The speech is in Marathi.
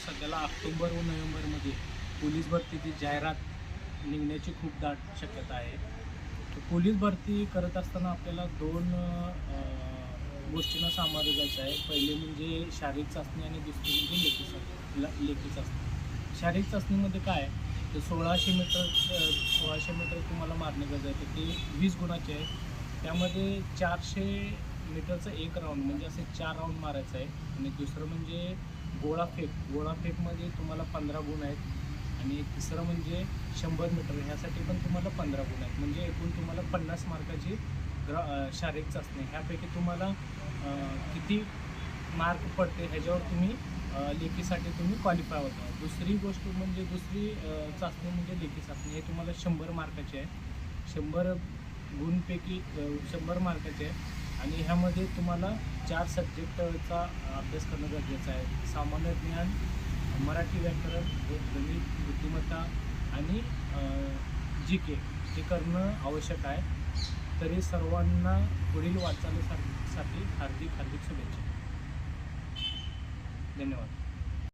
सध्याला ऑक्टोबर व नोव्हेंबरमध्ये पोलीस भरतीची जाहिरात निघण्याची खूप दाट शक्यता आहे. तर पोलीस भरती करत असताना आपल्याला दोन गोष्टींना सामोरे जायचं आहे. पहिले म्हणजे शारीरिक चाचणी आणि दुसरी म्हणजे लेखी चाचणी. शारीरिक चाचणीमध्ये काय आहे, तर 1600 मीटर तुम्हाला मारणे गरजेचं आहे. ते 20 गुणाचे आहे. त्यामध्ये 400 मीटरचं एक राऊंड म्हणजे असे 4 राऊंड मारायचं आहे. आणि दुसरं म्हणजे गोळाफेकमध्ये तुम्हाला 15 गुण आहेत. आणि तिसरं म्हणजे 100 मीटर ह्यासाठी पण तुम्हाला 15 गुण आहेत. म्हणजे एकूण तुम्हाला 50 मार्काची शारीरिक चाचणी. ह्यापैकी तुम्हाला किती मार्क पडते ह्याच्यावर तुम्ही लेखीसाठी तुम्ही क्वालिफाय होता. दुसरी चाचणी म्हणजे लेखी चाचणी. हे तुम्हाला 100 मार्काची आहे. 100 गुणपैकी 100 मार्काचे आहे. आणि ह्यामध्ये तुम्हाला 4 सब्जेक्टचा अभ्यास करणं गरजेचं आहे. सामान्य ज्ञान, मराठी व्याकरण, गणित, बुद्धिमत्ता आणि GK हे करणं आवश्यक आहे. तरी सर्वांना पुढील वाटचालीसाठी हार्दिक शुभेच्छा. धन्यवाद.